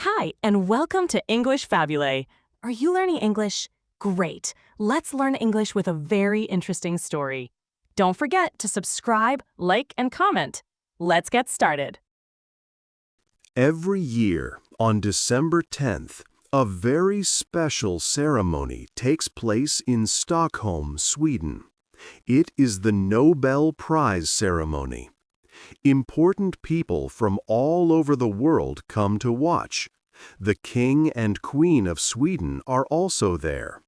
Hi, and welcome to English-Fabule. Are you learning English? Great. Let's learn English with a very interesting story. Don't forget to subscribe, like, and comment. Let's get started. Every year, on December 10th, a very special ceremony takes place in Stockholm, Sweden. It is the Nobel Prize ceremony. Important people from all over the world come to watch. The King and Queen of Sweden are also there.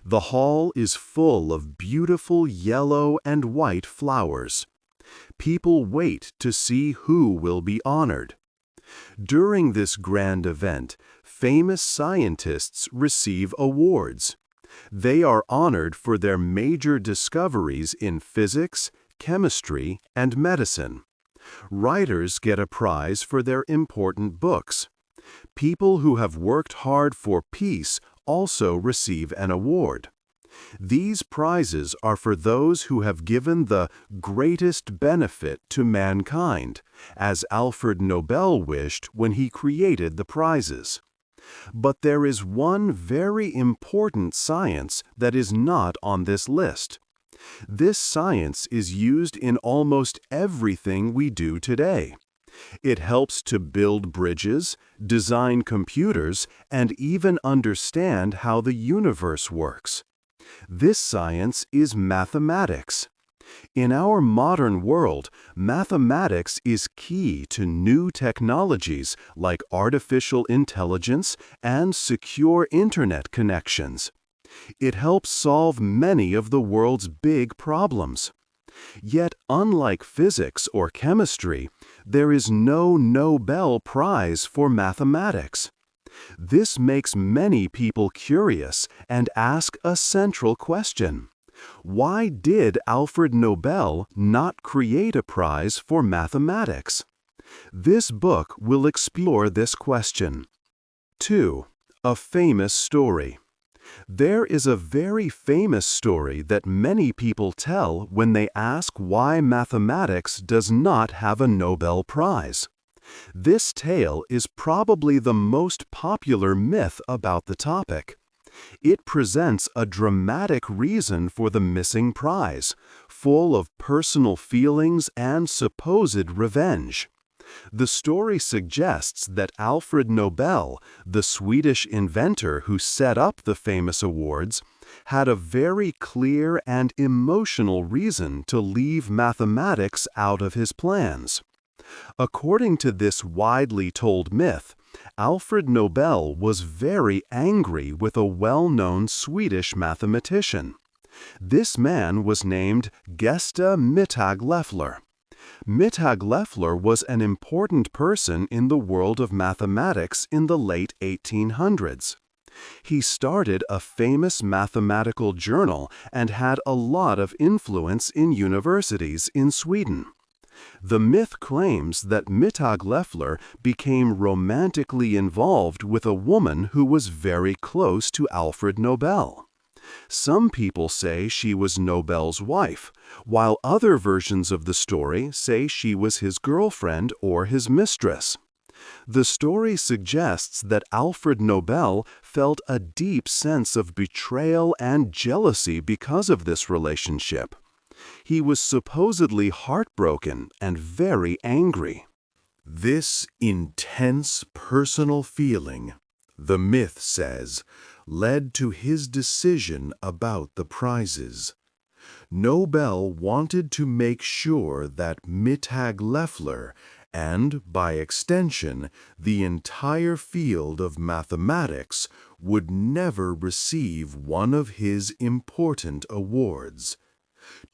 The hall is full of beautiful yellow and white flowers. People wait to see who will be honored. During this grand event, famous scientists receive awards. They are honored for their major discoveries in physics, chemistry, and medicine. Writers get a prize for their important books. People who have worked hard for peace also receive an award. These prizes are for those who have given the greatest benefit to mankind, as Alfred Nobel wished when he created the prizes. But there is one very important science that is not on this list. This science is used in almost everything we do today. It helps to build bridges, design computers, and even understand how the universe works. This science is mathematics. In our modern world, mathematics is key to new technologies like artificial intelligence and secure internet connections. It helps solve many of the world's big problems. Yet, unlike physics or chemistry, there is no Nobel Prize for mathematics. This makes many people curious and ask a central question. Why did Alfred Nobel not create a prize for mathematics? This book will explore this question. 2. A famous story. There is a very famous story that many people tell when they ask why mathematics does not have a Nobel Prize. This tale is probably the most popular myth about the topic. It presents a dramatic reason for the missing prize, full of personal feelings and supposed revenge. The story suggests that Alfred Nobel, the Swedish inventor who set up the famous awards, had a very clear and emotional reason to leave mathematics out of his plans. According to this widely told myth, Alfred Nobel was very angry with a well-known Swedish mathematician. This man was named Gösta Mittag-Leffler. Mittag-Leffler was an important person in the world of mathematics in the late 1800s. He started a famous mathematical journal and had a lot of influence in universities in Sweden. The myth claims that Mittag-Leffler became romantically involved with a woman who was very close to Alfred Nobel. Some people say she was Nobel's wife, while other versions of the story say she was his girlfriend or his mistress. The story suggests that Alfred Nobel felt a deep sense of betrayal and jealousy because of this relationship. He was supposedly heartbroken and very angry. This intense personal feeling, the myth says, led to his decision about the prizes. Nobel wanted to make sure that Mittag-Leffler, and by extension, the entire field of mathematics, would never receive one of his important awards.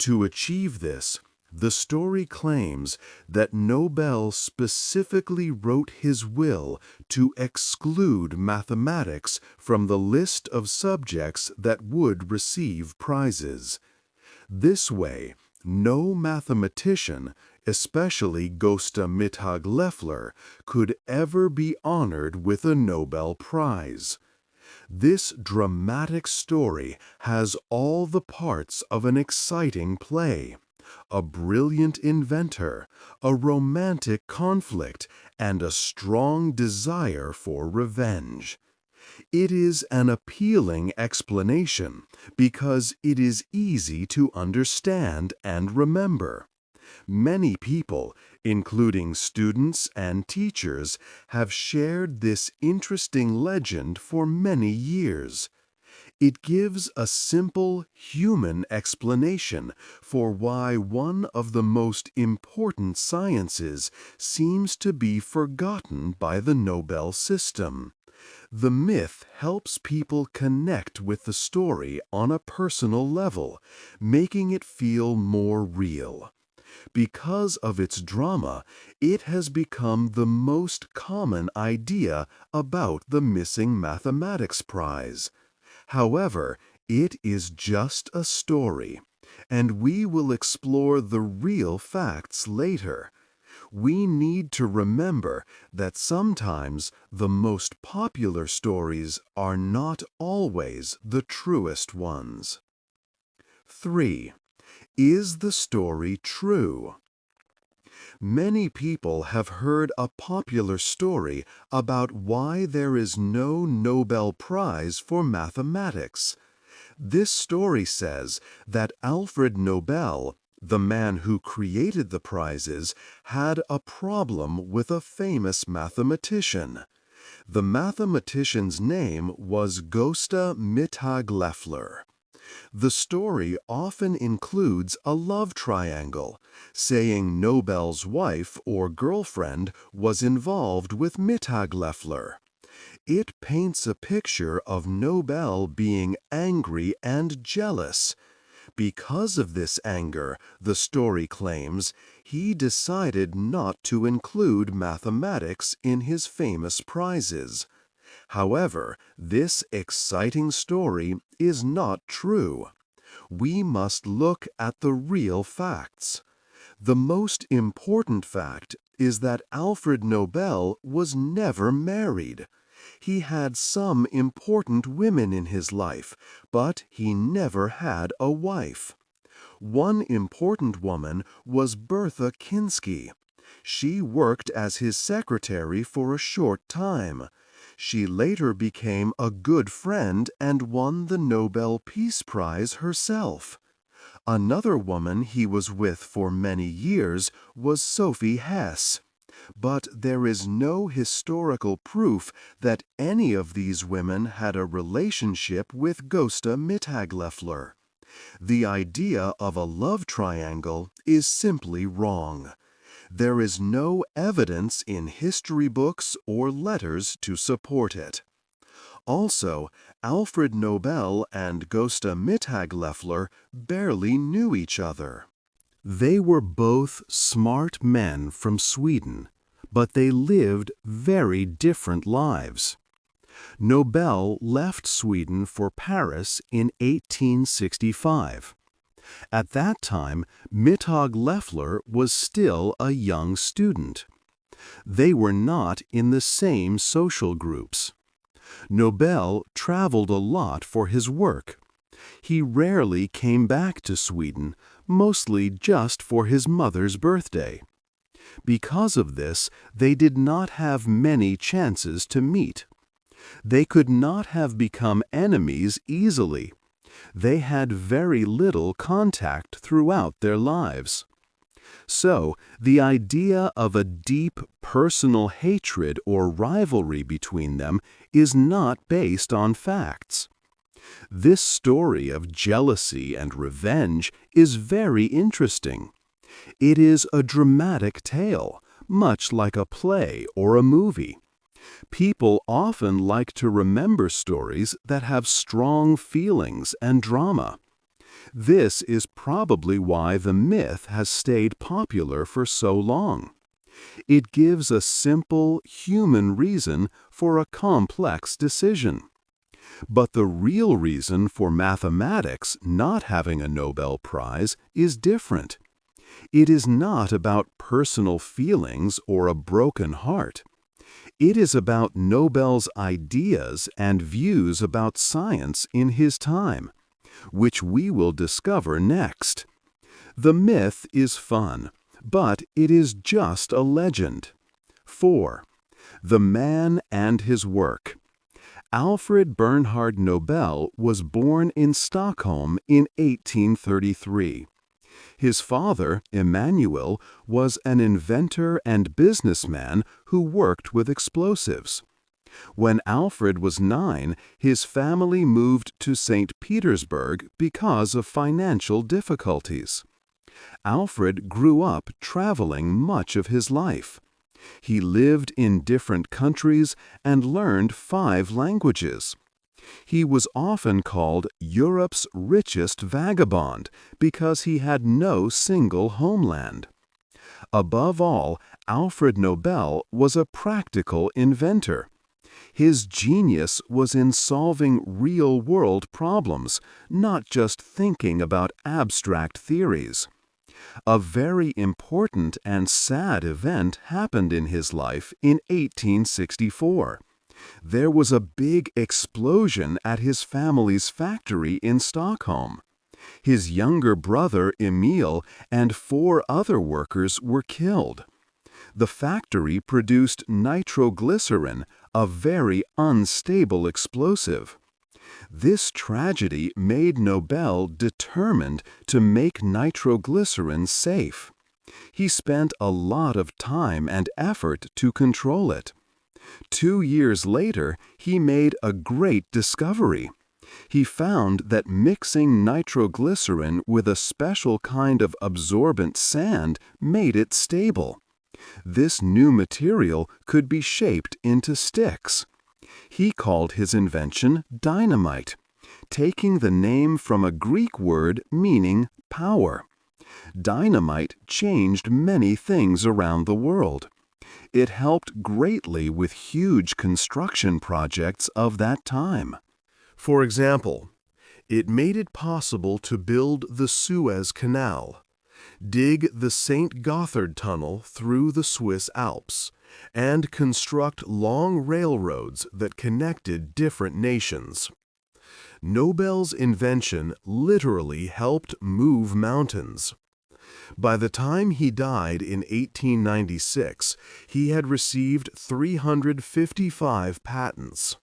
To achieve this, the story claims that Nobel specifically wrote his will to exclude mathematics from the list of subjects that would receive prizes. This way, no mathematician, especially Gösta Mittag-Leffler, could ever be honored with a Nobel Prize. This dramatic story has all the parts of an exciting play. A brilliant inventor, a romantic conflict, and a strong desire for revenge. It is an appealing explanation because it is easy to understand and remember. Many people, including students and teachers, have shared this interesting legend for many years. It gives a simple human explanation for why one of the most important sciences seems to be forgotten by the Nobel system. The myth helps people connect with the story on a personal level, making it feel more real. Because of its drama, it has become the most common idea about the missing mathematics prize. However, it is just a story, and we will explore the real facts later. We need to remember that sometimes the most popular stories are not always the truest ones. 3. Is the story true? Many people have heard a popular story about why there is no Nobel Prize for mathematics. This story says that Alfred Nobel, the man who created the prizes, had a problem with a famous mathematician. The mathematician's name was Gösta Mittag-Leffler. The story often includes a love triangle, saying Nobel's wife or girlfriend was involved with Mittag-Leffler. It paints a picture of Nobel being angry and jealous. Because of this anger, the story claims, he decided not to include mathematics in his famous prizes. However, this exciting story is not true. We must look at the real facts. The most important fact is that Alfred Nobel was never married. He had some important women in his life, but he never had a wife. One important woman was Bertha Kinsky. She worked as his secretary for a short time. She later became a good friend and won the Nobel Peace Prize herself. Another woman he was with for many years was Sophie Hess. But there is no historical proof that any of these women had a relationship with Gösta Mittag-Leffler. The idea of a love triangle is simply wrong. There is no evidence in history books or letters to support it. Also, Alfred Nobel and Gösta Mittag-Leffler barely knew each other. They were both smart men from Sweden, but they lived very different lives. Nobel left Sweden for Paris in 1865. At that time, Mittag-Leffler was still a young student. They were not in the same social groups. Nobel traveled a lot for his work. He rarely came back to Sweden, mostly just for his mother's birthday. Because of this, they did not have many chances to meet. They could not have become enemies easily. They had very little contact throughout their lives. So, the idea of a deep personal hatred or rivalry between them is not based on facts. This story of jealousy and revenge is very interesting. It is a dramatic tale, much like a play or a movie. People often like to remember stories that have strong feelings and drama. This is probably why the myth has stayed popular for so long. It gives a simple, human reason for a complex decision. But the real reason for mathematics not having a Nobel Prize is different. It is not about personal feelings or a broken heart. It is about Nobel's ideas and views about science in his time, which we will discover next. The myth is fun, but it is just a legend. 4. The Man and His Work. Alfred Bernhard Nobel was born in Stockholm in 1833. His father, Emanuel, was an inventor and businessman who worked with explosives. When Alfred was 9, his family moved to St. Petersburg because of financial difficulties. Alfred grew up traveling much of his life. He lived in different countries and learned 5 languages. He was often called Europe's richest vagabond because he had no single homeland. Above all, Alfred Nobel was a practical inventor. His genius was in solving real-world problems, not just thinking about abstract theories. A very important and sad event happened in his life in 1864. There was a big explosion at his family's factory in Stockholm. His younger brother, Emil, and 4 other workers were killed. The factory produced nitroglycerin, a very unstable explosive. This tragedy made Nobel determined to make nitroglycerin safe. He spent a lot of time and effort to control it. 2 years later, he made a great discovery. He found that mixing nitroglycerin with a special kind of absorbent sand made it stable. This new material could be shaped into sticks. He called his invention dynamite, taking the name from a Greek word meaning power. Dynamite changed many things around the world. It helped greatly with huge construction projects of that time. For example, it made it possible to build the Suez Canal, dig the St. Gothard Tunnel through the Swiss Alps, and construct long railroads that connected different nations. Nobel's invention literally helped move mountains. By the time he died in 1896, he had received 355 patents.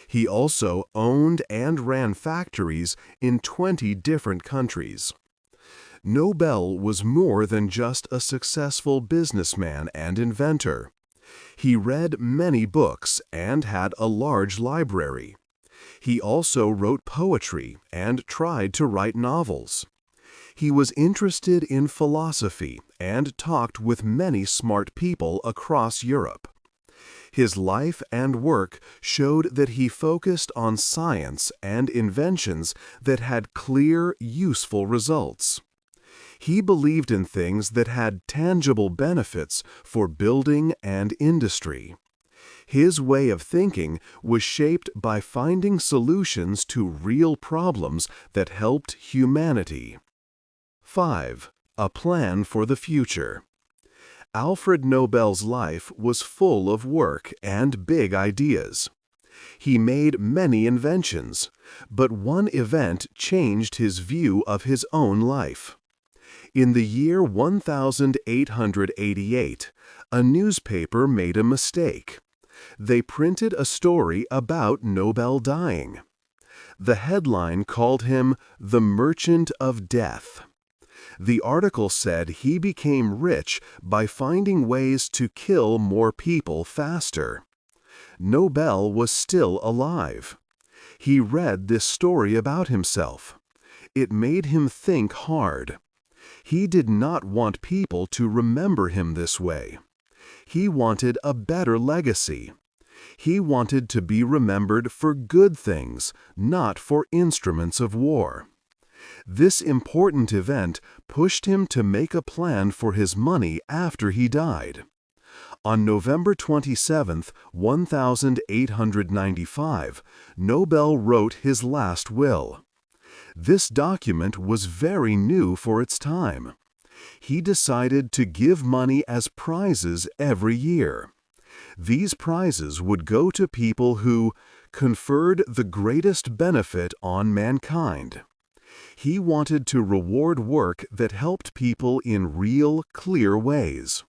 He also owned and ran factories in 20 different countries. Nobel was more than just a successful businessman and inventor. He read many books and had a large library. He also wrote poetry and tried to write novels. He was interested in philosophy and talked with many smart people across Europe. His life and work showed that he focused on science and inventions that had clear, useful results. He believed in things that had tangible benefits for building and industry. His way of thinking was shaped by finding solutions to real problems that helped humanity. 5. A plan for the future. Alfred Nobel's life was full of work and big ideas. He made many inventions, but one event changed his view of his own life. In the year 1888, a newspaper made a mistake. They printed a story about Nobel dying. The headline called him the Merchant of Death. The article said he became rich by finding ways to kill more people faster. Nobel was still alive. He read this story about himself. It made him think hard. He did not want people to remember him this way. He wanted a better legacy. He wanted to be remembered for good things, not for instruments of war. This important event pushed him to make a plan for his money after he died. On November 27, 1895, Nobel wrote his last will. This document was very new for its time. He decided to give money as prizes every year. These prizes would go to people who conferred the greatest benefit on mankind. He wanted to reward work that helped people in real, clear ways.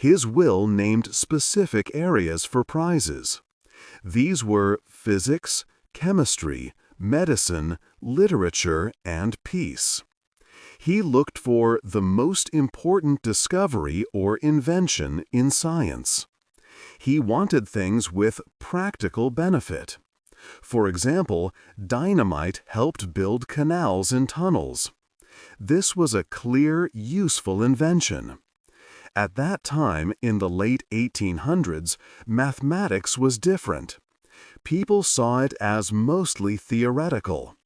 His will named specific areas for prizes. These were physics, chemistry, medicine, literature, and peace. He looked for the most important discovery or invention in science. He wanted things with practical benefit. For example, dynamite helped build canals and tunnels. This was a clear, useful invention. At that time, in the late 1800s, mathematics was different. People saw it as mostly theoretical.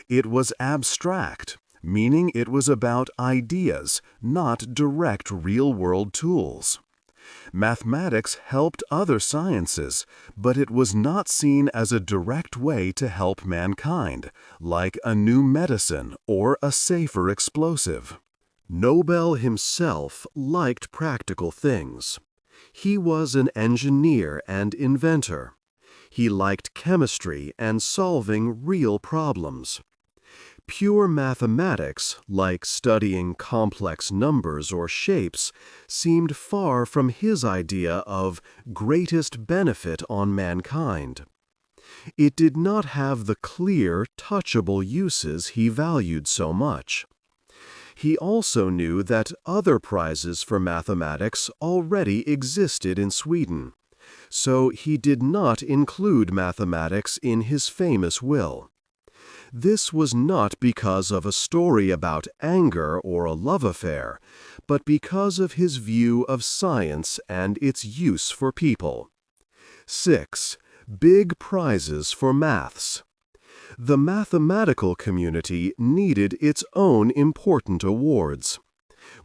It was abstract, meaning it was about ideas, not direct real-world tools. Mathematics helped other sciences, but it was not seen as a direct way to help mankind, like a new medicine or a safer explosive. Nobel himself liked practical things. He was an engineer and inventor. He liked chemistry and solving real problems. Pure mathematics, like studying complex numbers or shapes, seemed far from his idea of greatest benefit on mankind. It did not have the clear, touchable uses he valued so much. He also knew that other prizes for mathematics already existed in Sweden, so he did not include mathematics in his famous will. This was not because of a story about anger or a love affair, but because of his view of science and its use for people. 6. Big prizes for maths. The mathematical community needed its own important awards.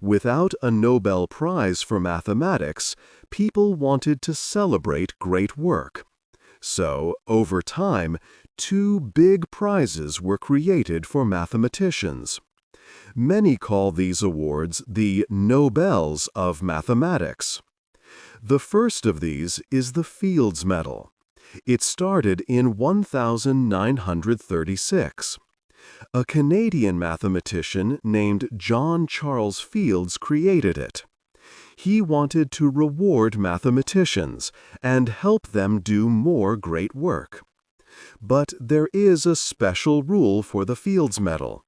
Without a Nobel Prize for mathematics, people wanted to celebrate great work. So, over time, 2 big prizes were created for mathematicians. Many call these awards the Nobels of mathematics. The first of these is the Fields Medal. It started in 1936. A Canadian mathematician named John Charles Fields created it. He wanted to reward mathematicians and help them do more great work. But there is a special rule for the Fields Medal.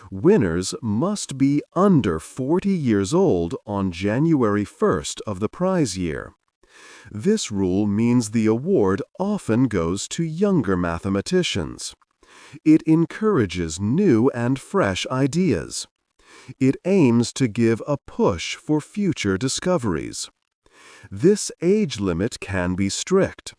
Winners must be under 40 years old on January 1st of the prize year. This rule means the award often goes to younger mathematicians. It encourages new and fresh ideas. It aims to give a push for future discoveries. This age limit can be strict.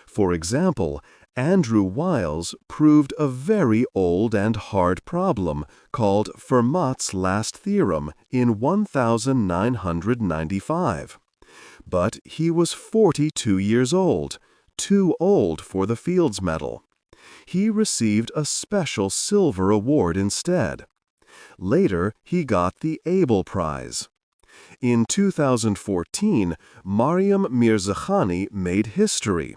For example, Andrew Wiles proved a very old and hard problem called Fermat's last theorem in 1995. But he was 42 years old, too old for the Fields Medal. He received a special silver award instead. Later, he got the Abel Prize. In 2014, Mariam Mirzakhani made history.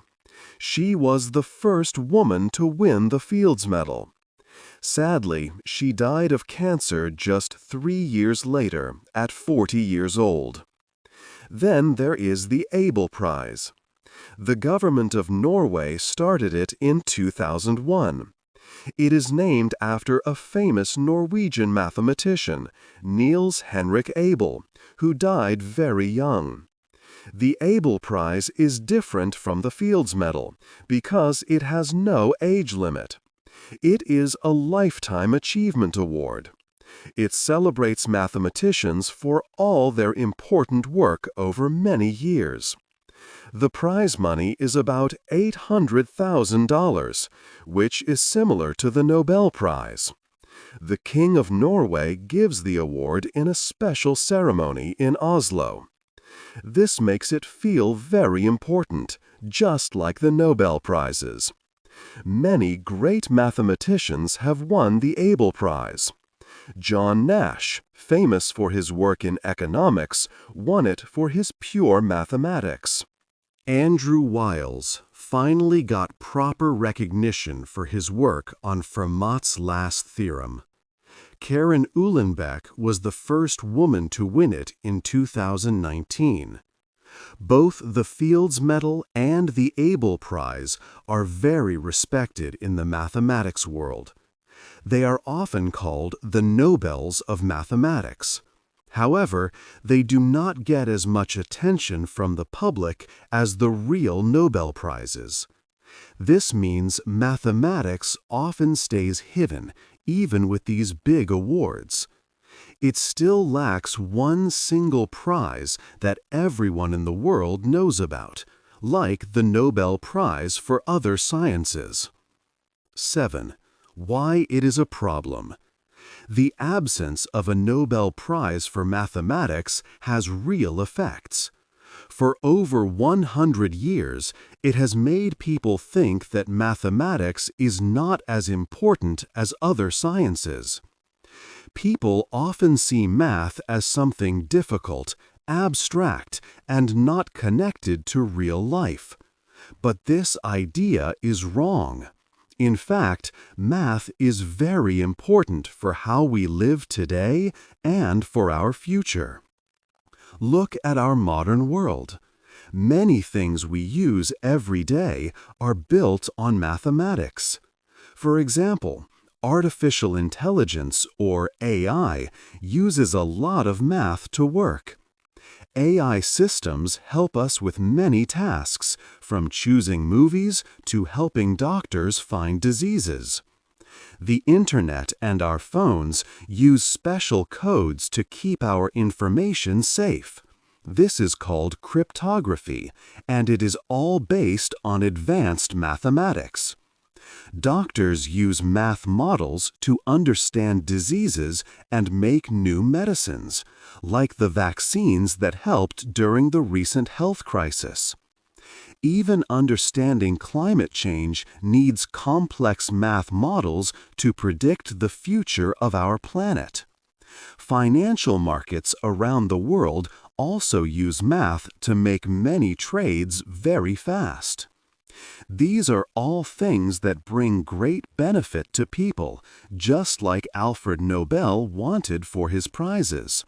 She was the first woman to win the Fields Medal. Sadly, she died of cancer just 3 years later, at 40 years old. Then there is the Abel Prize. The government of Norway started it in 2001. It is named after a famous Norwegian mathematician, Niels Henrik Abel, who died very young. The Abel Prize is different from the Fields Medal because it has no age limit. It is a lifetime achievement award. It celebrates mathematicians for all their important work over many years. The prize money is about $800,000, which is similar to the Nobel Prize. The King of Norway gives the award in a special ceremony in Oslo. This makes it feel very important, just like the Nobel Prizes. Many great mathematicians have won the Abel Prize. John Nash, famous for his work in economics, won it for his pure mathematics. Andrew Wiles finally got proper recognition for his work on Fermat's last theorem. Karen Uhlenbeck was the first woman to win it in 2019. Both the Fields Medal and the Abel Prize are very respected in the mathematics world. They are often called the Nobels of mathematics. However, they do not get as much attention from the public as the real Nobel Prizes. This means mathematics often stays hidden, even with these big awards. It still lacks one single prize that everyone in the world knows about, like the Nobel Prize for other sciences. 7. Why it is a problem. The absence of a Nobel Prize for mathematics has real effects. For over 100 years, it has made people think that mathematics is not as important as other sciences. People often see math as something difficult, abstract, and not connected to real life. But this idea is wrong. In fact, math is very important for how we live today and for our future. Look at our modern world. Many things we use every day are built on mathematics. For example, artificial intelligence, or AI, uses a lot of math to work. AI systems help us with many tasks, from choosing movies to helping doctors find diseases. The Internet and our phones use special codes to keep our information safe. This is called cryptography, and it is all based on advanced mathematics. Doctors use math models to understand diseases and make new medicines, like the vaccines that helped during the recent health crisis. Even understanding climate change needs complex math models to predict the future of our planet. Financial markets around the world also use math to make many trades very fast. These are all things that bring great benefit to people, just like Alfred Nobel wanted for his prizes.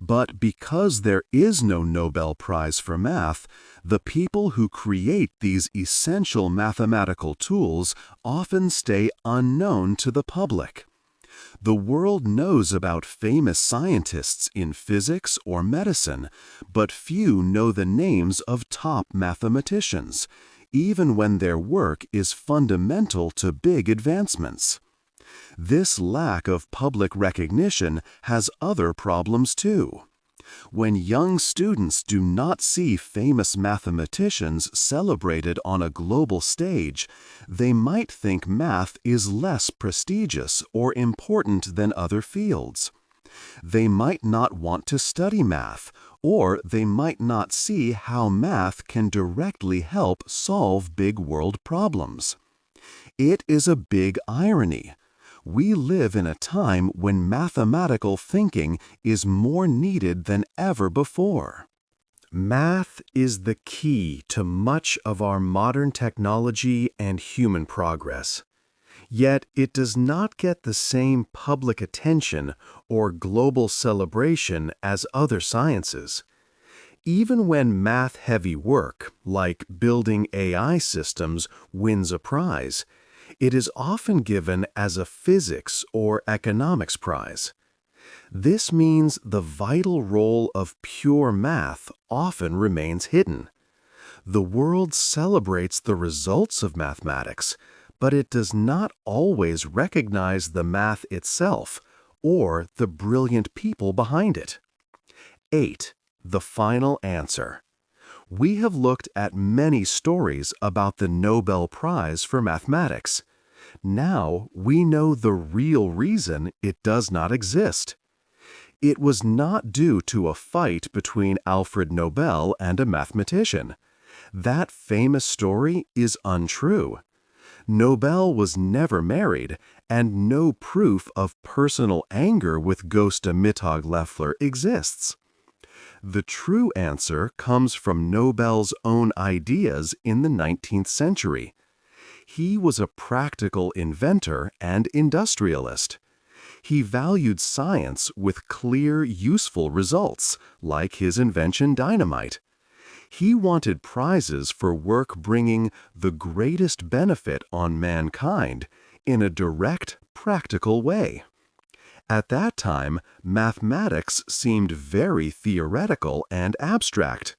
But because there is no Nobel Prize for math, the people who create these essential mathematical tools often stay unknown to the public. The world knows about famous scientists in physics or medicine, but few know the names of top mathematicians, even when their work is fundamental to big advancements. This lack of public recognition has other problems too. When young students do not see famous mathematicians celebrated on a global stage, they might think math is less prestigious or important than other fields. They might not want to study math, or they might not see how math can directly help solve big world problems. It is a big irony. We live in a time when mathematical thinking is more needed than ever before. Math is the key to much of our modern technology and human progress. Yet it does not get the same public attention or global celebration as other sciences. Even when math-heavy work, like building AI systems, wins a prize, it is often given as a physics or economics prize. This means the vital role of pure math often remains hidden. The world celebrates the results of mathematics, but it does not always recognize the math itself or the brilliant people behind it. 8. The final answer. We have looked at many stories about the Nobel Prize for mathematics. Now we know the real reason it does not exist. It was not due to a fight between Alfred Nobel and a mathematician. That famous story is untrue. Nobel was never married, and no proof of personal anger with Gösta Mittag-Leffler exists. The true answer comes from Nobel's own ideas in the 19th century. He was a practical inventor and industrialist. He valued science with clear, useful results, like his invention dynamite. He wanted prizes for work bringing the greatest benefit on mankind in a direct, practical way. At that time, mathematics seemed very theoretical and abstract.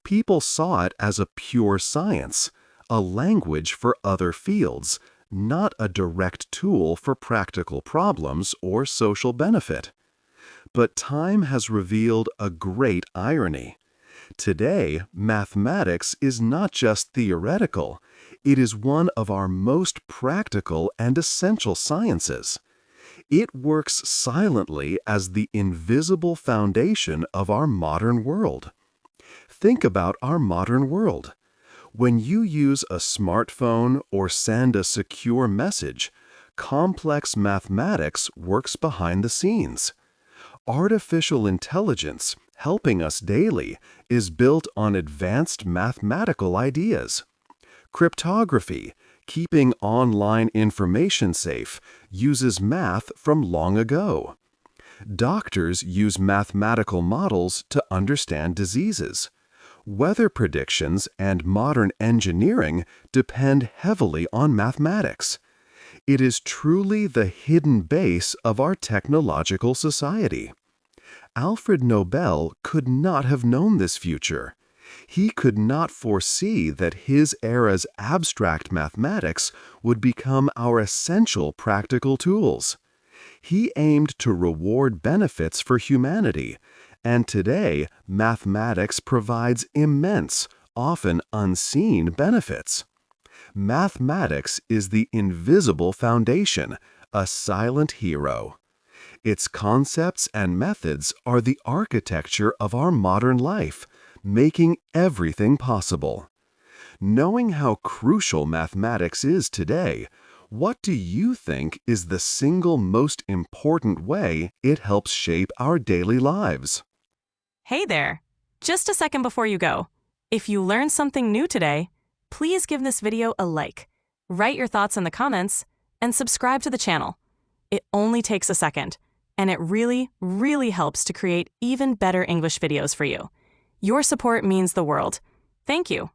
People saw it as a pure science, a language for other fields, not a direct tool for practical problems or social benefit. But time has revealed a great irony. Today, mathematics is not just theoretical, it is one of our most practical and essential sciences. It works silently as the invisible foundation of our modern world. Think about our modern world. When you use a smartphone or send a secure message, complex mathematics works behind the scenes. Artificial intelligence, helping us daily, is built on advanced mathematical ideas. Cryptography, keeping online information safe, uses math from long ago. Doctors use mathematical models to understand diseases. Weather predictions and modern engineering depend heavily on mathematics. It is truly the hidden base of our technological society. Alfred Nobel could not have known this future. He could not foresee that his era's abstract mathematics would become our essential practical tools. He aimed to reward benefits for humanity, and today mathematics provides immense, often unseen benefits. Mathematics is the invisible foundation, a silent hero. Its concepts and methods are the architecture of our modern life, making everything possible. Knowing how crucial mathematics is today, what do you think is the single most important way it helps shape our daily lives? Hey there! Just a second before you go. If you learned something new today, please give this video a like, write your thoughts in the comments, and subscribe to the channel. It only takes a second, and it really, really helps to create even better English videos for you. Your support means the world. Thank you.